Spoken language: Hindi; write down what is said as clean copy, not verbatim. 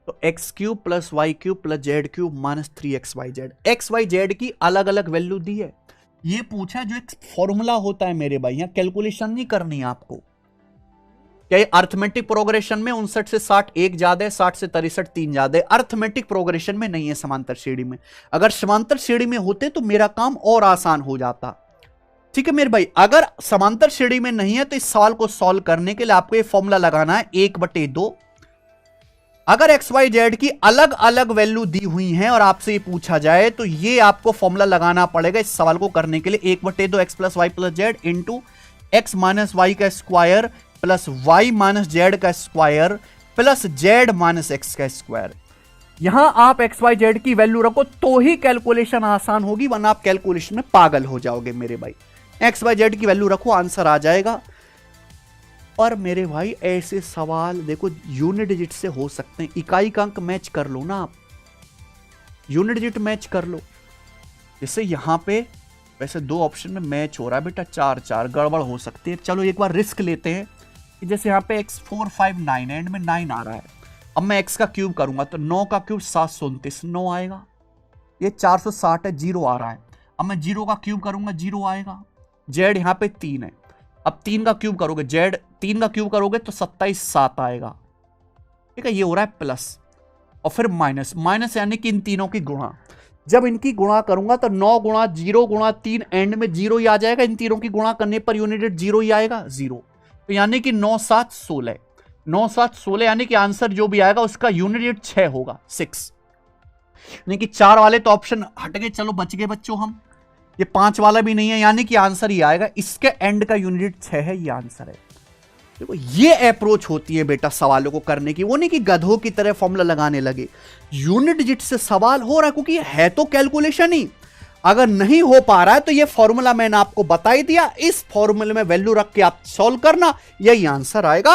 तो x cube plus y cube plus z cube minus 3xyz, x y z की अलग अलग वैल्यू दी है। ये पूछा जो एक फॉर्मूला होता है मेरे भाई, यहां कैलकुलेशन नहीं करनी है आपको। क्या अर्थमेटिक प्रोग्रेशन में 59 से 60 एक ज्यादा है, 60 से 63 तीन ज्यादा है, अर्थमेटिक प्रोग्रेशन में नहीं है समांतर श्रेणी में। अगर समांतर श्रेणी में होते तो मेरा काम और आसान हो जाता। ठीक है मेरे भाई, अगर समांतर श्रेणी में नहीं है तो इस सवाल को सॉल्व करने के लिए आपको ये फॉर्मूला लगाना है 1/2। अगर एक्स वाई जेड की अलग अलग वैल्यू दी हुई है और आपसे ये पूछा जाए तो ये आपको फॉर्मूला लगाना पड़ेगा इस सवाल को करने के लिए। 1/2 x plus y plus z into x minus y का square plus y minus z का square plus z minus x का स्क्वायर। यहां आप एक्स वाई जेड की वैल्यू रखो तो ही कैलकुलेशन आसान होगी, वरना आप कैलकुलेशन में पागल हो जाओगे मेरे भाई। एक्स वाई जेड की वैल्यू रखो, आंसर आ जाएगा। और मेरे भाई ऐसे सवाल देखो यूनिट डिजिट से हो सकते हैं, इकाई का अंक मैच कर लो ना आप, यूनिट डिजिट मैच कर लो। जैसे यहां पे वैसे दो ऑप्शन में मैच हो रहा है बेटा, 4 गड़बड़ हो सकती है। चलो एक बार रिस्क लेते हैं कि जैसे यहाँ पे x 4 5 9 एंड में 9 आ रहा है। अब मैं x का क्यूब करूंगा तो 9 का क्यूब 729 9 आएगा। ये 460 है, 0 आ रहा है। अब मैं 0 का क्यूब करूंगा 0 आएगा। जेड यहाँ पे 3 है, अब 3 का क्यूब करोगे, जेड 3 का क्यूब करोगे तो 27 7 आएगा। ठीक है, ये हो रहा है प्लस और फिर माइनस, माइनस यानी कि इन तीनों की गुणा। जब इनकी गुणा करूंगा तो 9 गुणा 0 गुणा 3 एंड में 0 ही आ जाएगा। इन तीनों की गुणा करने पर यूनिट 0 ही आएगा, 0। तो यानी कि 9 7 16, 9 7 16 यानी कि आंसर जो भी आएगा उसका यूनिट 6 होगा, 6। यानी कि 4 वाले तो ऑप्शन हट गए, चलो बच गए बच्चों हम। ये 5 वाला भी नहीं है, यानी कि आंसर ही आएगा। इसके एंड का यूनिट 6 है, ये आंसर है। देखो ये अप्रोच होती है बेटा सवालों को करने की, वो नहीं कि गधों की तरह फॉर्मूला लगाने लगे। यूनिट डिजिट से सवाल हो रहा है क्योंकि है तो कैलकुलेशन ही। अगर नहीं हो पा रहा है तो ये फॉर्मूला मैंने आपको बता ही दिया, इस फॉर्मूले में वैल्यू रख के आप सॉल्व करना, यही आंसर आएगा।